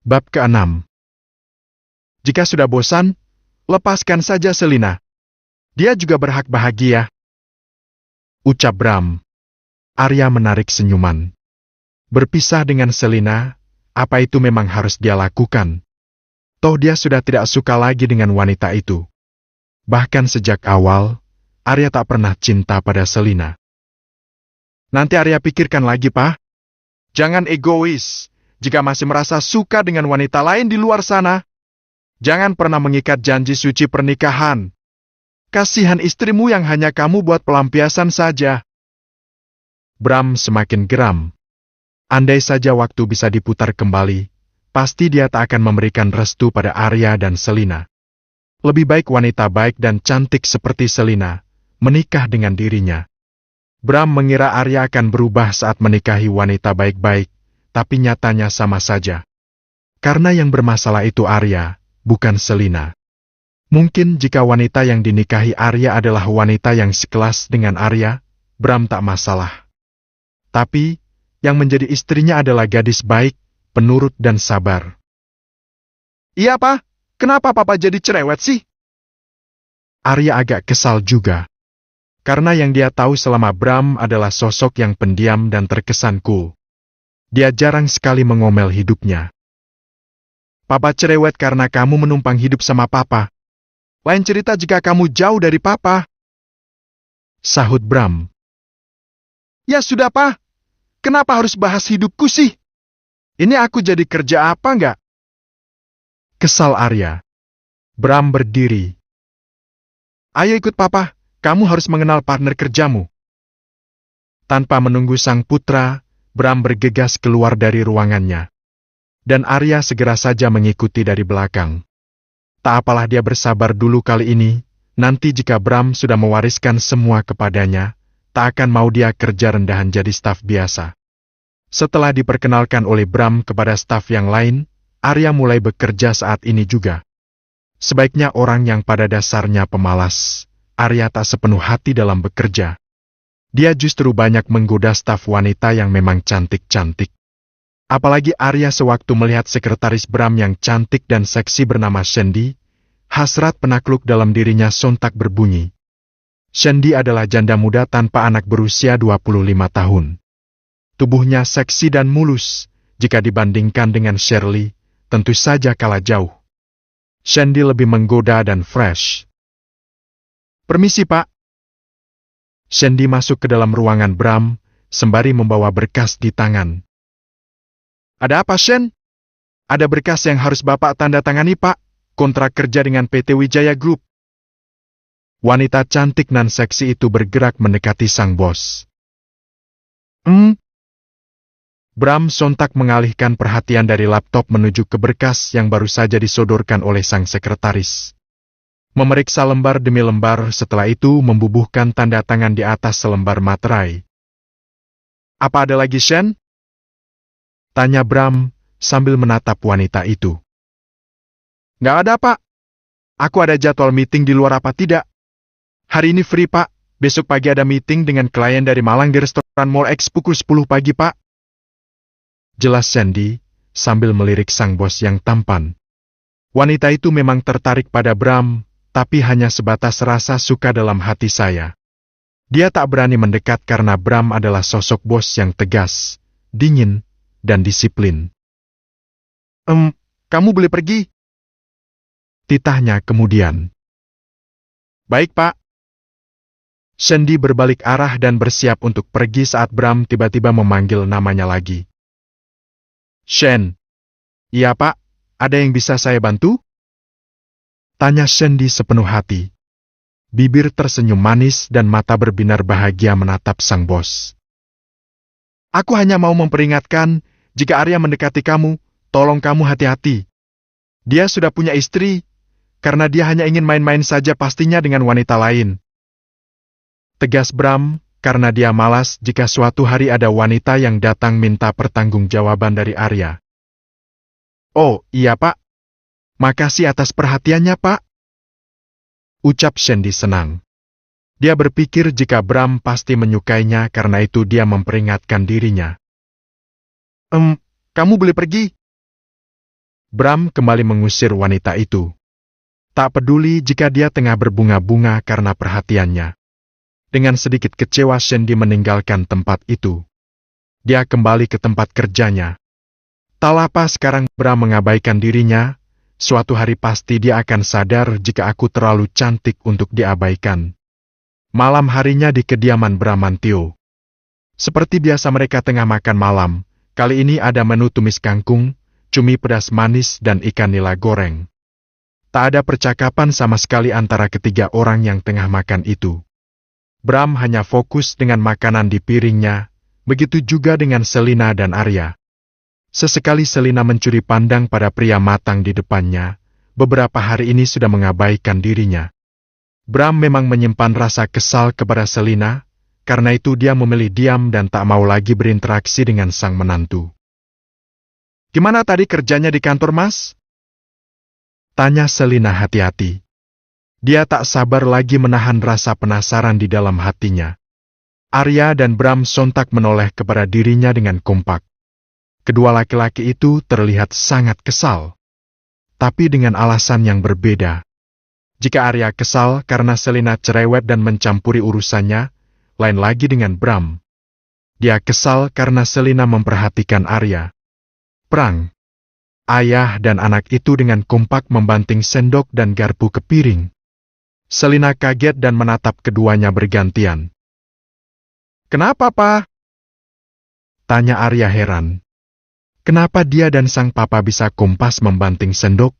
Bab ke-6. Jika sudah bosan, lepaskan saja Selina. Dia juga berhak bahagia. Ucap Bram. Arya menarik senyuman. Berpisah dengan Selina, apa itu memang harus dia lakukan? Toh dia sudah tidak suka lagi dengan wanita itu. Bahkan sejak awal, Arya tak pernah cinta pada Selina. Nanti Arya pikirkan lagi, Pak. Jangan egois. Jika masih merasa suka dengan wanita lain di luar sana, jangan pernah mengikat janji suci pernikahan. Kasihan istrimu yang hanya kamu buat pelampiasan saja. Bram semakin geram. Andai saja waktu bisa diputar kembali, pasti dia tak akan memberikan restu pada Arya dan Selina. Lebih baik wanita baik dan cantik seperti Selina menikah dengan dirinya. Bram mengira Arya akan berubah saat menikahi wanita baik-baik, tapi nyatanya sama saja. Karena yang bermasalah itu Arya, bukan Selina. Mungkin jika wanita yang dinikahi Arya adalah wanita yang sekelas dengan Arya, Bram tak masalah. Tapi, yang menjadi istrinya adalah gadis baik, penurut dan sabar. Iya, Pak. Kenapa Papa jadi cerewet sih? Arya agak kesal juga. Karena yang dia tahu selama Bram adalah sosok yang pendiam dan terkesan cool. Dia jarang sekali mengomel hidupnya. Papa cerewet karena kamu menumpang hidup sama Papa. Lain cerita jika kamu jauh dari Papa. Sahut Bram. Ya sudah, Pak. Kenapa harus bahas hidupku sih? Ini aku jadi kerja apa enggak? Kesal Arya. Bram berdiri. Ayo ikut Papa. Kamu harus mengenal partner kerjamu. Tanpa menunggu sang putra, Bram bergegas keluar dari ruangannya. Dan Arya segera saja mengikuti dari belakang. Tak apalah dia bersabar dulu kali ini, nanti jika Bram sudah mewariskan semua kepadanya, tak akan mau dia kerja rendahan jadi staf biasa. Setelah diperkenalkan oleh Bram kepada staf yang lain, Arya mulai bekerja saat ini juga. Sebaiknya orang yang pada dasarnya pemalas, Arya tak sepenuh hati dalam bekerja. Dia justru banyak menggoda staf wanita yang memang cantik-cantik. Apalagi Arya sewaktu melihat sekretaris Bram yang cantik dan seksi bernama Shandy, hasrat penakluk dalam dirinya sontak berbunyi. Shandy adalah janda muda tanpa anak berusia 25 tahun. Tubuhnya seksi dan mulus, jika dibandingkan dengan Shirley, tentu saja kalah jauh. Shandy lebih menggoda dan fresh. Permisi, Pak. Shandy masuk ke dalam ruangan Bram, sembari membawa berkas di tangan. Ada apa, Shen? Ada berkas yang harus Bapak tanda tangani, Pak. Kontrak kerja dengan PT Wijaya Group. Wanita cantik dan seksi itu bergerak mendekati sang bos. Bram sontak mengalihkan perhatian dari laptop menuju ke berkas yang baru saja disodorkan oleh sang sekretaris. Memeriksa lembar demi lembar, setelah itu membubuhkan tanda tangan di atas selembar materai. Apa ada lagi, Shen? Tanya Bram sambil menatap wanita itu. Nggak ada, Pak. Aku ada jadwal meeting di luar apa tidak. Hari ini free, Pak. Besok pagi ada meeting dengan klien dari Malang di restoran Mall X pukul 10 pagi, Pak. Jelas Shandy sambil melirik sang bos yang tampan. Wanita itu memang tertarik pada Bram, tapi hanya sebatas rasa suka dalam hati saya. Dia tak berani mendekat karena Bram adalah sosok bos yang tegas, dingin, dan disiplin. Kamu boleh pergi? Titahnya kemudian. Baik, Pak. Shandy berbalik arah dan bersiap untuk pergi saat Bram tiba-tiba memanggil namanya lagi. Shen. Iya, Pak. Ada yang bisa saya bantu? Tanya Shandy sepenuh hati. Bibir tersenyum manis dan mata berbinar bahagia menatap sang bos. Aku hanya mau memperingatkan, jika Arya mendekati kamu, tolong kamu hati-hati. Dia sudah punya istri, karena dia hanya ingin main-main saja pastinya dengan wanita lain. Tegas Bram, karena dia malas jika suatu hari ada wanita yang datang minta pertanggungjawaban dari Arya. Oh, iya, Pak. Makasih atas perhatiannya, Pak. Ucap Shandy senang. Dia berpikir jika Bram pasti menyukainya karena itu dia memperingatkan dirinya. Kamu boleh pergi. Bram kembali mengusir wanita itu. Tak peduli jika dia tengah berbunga-bunga karena perhatiannya. Dengan sedikit kecewa Sandy meninggalkan tempat itu. Dia kembali ke tempat kerjanya. Tak lapa sekarang Bram mengabaikan dirinya. Suatu hari pasti dia akan sadar jika aku terlalu cantik untuk diabaikan. Malam harinya di kediaman Bramantio. Seperti biasa mereka tengah makan malam. Kali ini ada menu tumis kangkung, cumi pedas manis dan ikan nila goreng. Tak ada percakapan sama sekali antara ketiga orang yang tengah makan itu. Bram hanya fokus dengan makanan di piringnya, begitu juga dengan Selina dan Arya. Sesekali Selina mencuri pandang pada pria matang di depannya, beberapa hari ini sudah mengabaikan dirinya. Bram memang menyimpan rasa kesal kepada Selina, karena itu dia memilih diam dan tak mau lagi berinteraksi dengan sang menantu. "Gimana tadi kerjanya di kantor, Mas?" tanya Selina hati-hati. Dia tak sabar lagi menahan rasa penasaran di dalam hatinya. Arya dan Bram sontak menoleh kepada dirinya dengan kompak. Kedua laki-laki itu terlihat sangat kesal. Tapi dengan alasan yang berbeda. Jika Arya kesal karena Selina cerewet dan mencampuri urusannya, lain lagi dengan Bram. Dia kesal karena Selina memperhatikan Arya. Perang. Ayah dan anak itu dengan kompak membanting sendok dan garpu ke piring. Selina kaget dan menatap keduanya bergantian. "Kenapa, Pak?" tanya Arya heran. Kenapa dia dan sang papa bisa kompas membanting sendok?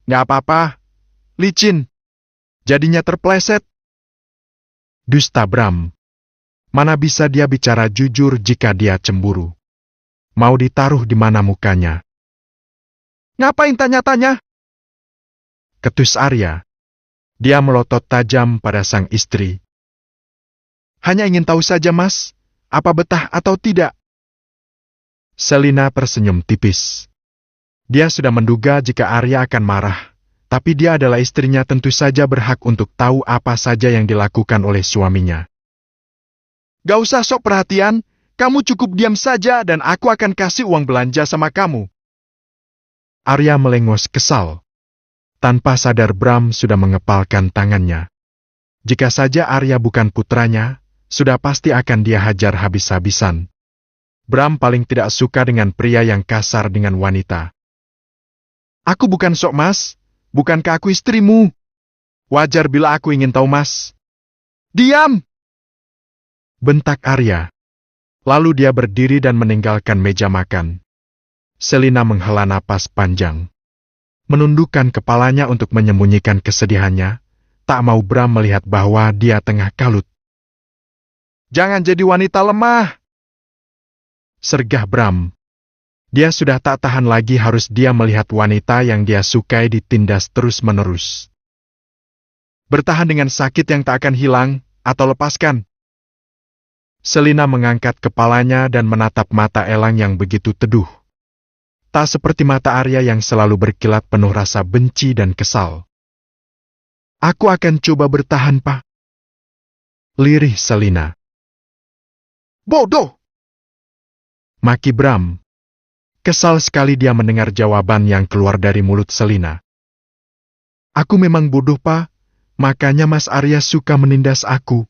"Nggak apa-apa, licin. Jadinya terpleset." Dusta Bram. Mana bisa dia bicara jujur jika dia cemburu? Mau ditaruh di mana mukanya? "Ngapain tanya-tanya?" ketus Arya. Dia melotot tajam pada sang istri. "Hanya ingin tahu saja, Mas, apa betah atau tidak?" Selina tersenyum tipis. Dia sudah menduga jika Arya akan marah, tapi dia adalah istrinya, tentu saja berhak untuk tahu apa saja yang dilakukan oleh suaminya. "Gak usah sok perhatian, kamu cukup diam saja dan aku akan kasih uang belanja sama kamu." Arya melengos kesal. Tanpa sadar Bram sudah mengepalkan tangannya. Jika saja Arya bukan putranya, sudah pasti akan dia hajar habis-habisan. Bram paling tidak suka dengan pria yang kasar dengan wanita. "Aku bukan sok, Mas. Bukankah aku istrimu? Wajar bila aku ingin tahu, Mas." "Diam!" bentak Arya. Lalu dia berdiri dan meninggalkan meja makan. Selina menghela napas panjang. Menundukkan kepalanya untuk menyembunyikan kesedihannya, tak mau Bram melihat bahwa dia tengah kalut. "Jangan jadi wanita lemah!" sergah Bram. Dia sudah tak tahan lagi harus dia melihat wanita yang dia sukai ditindas terus-menerus. "Bertahan dengan sakit yang tak akan hilang, atau lepaskan." Selina mengangkat kepalanya dan menatap mata elang yang begitu teduh. Tak seperti mata Arya yang selalu berkilat penuh rasa benci dan kesal. "Aku akan coba bertahan, Pak," lirih Selina. "Bodoh!" maki Bram. Kesal sekali dia mendengar jawaban yang keluar dari mulut Selina. "Aku memang bodoh, Pak. Makanya Mas Arya suka menindas aku.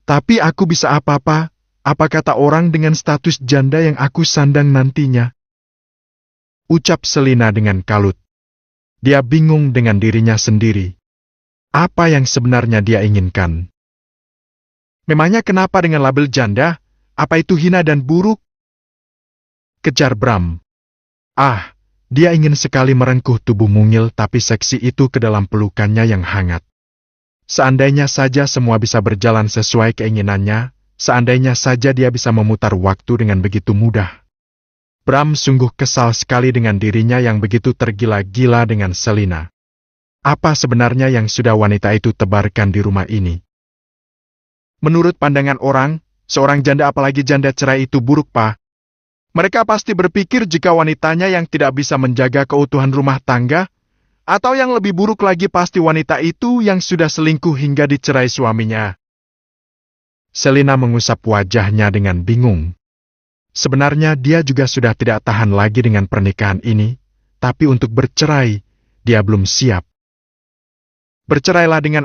Tapi aku bisa apa-apa? Apa kata orang dengan status janda yang aku sandang nantinya?" ucap Selina dengan kalut. Dia bingung dengan dirinya sendiri. Apa yang sebenarnya dia inginkan? "Memangnya kenapa dengan label janda? Apa itu hina dan buruk?" kejar Bram. Dia ingin sekali merengkuh tubuh mungil tapi seksi itu ke dalam pelukannya yang hangat. Seandainya saja semua bisa berjalan sesuai keinginannya, seandainya saja dia bisa memutar waktu dengan begitu mudah. Bram sungguh kesal sekali dengan dirinya yang begitu tergila-gila dengan Selina. Apa sebenarnya yang sudah wanita itu tebarkan di rumah ini? Menurut pandangan orang, seorang janda apalagi janda cerai itu buruk, Pak. Mereka pasti berpikir jika wanitanya yang tidak bisa menjaga keutuhan rumah tangga, atau yang lebih buruk lagi pasti wanita itu yang sudah selingkuh hingga dicerai suaminya. Selina mengusap wajahnya dengan bingung. Sebenarnya dia juga sudah tidak tahan lagi dengan pernikahan ini, Tapi untuk bercerai, dia belum siap. Bercerailah dengan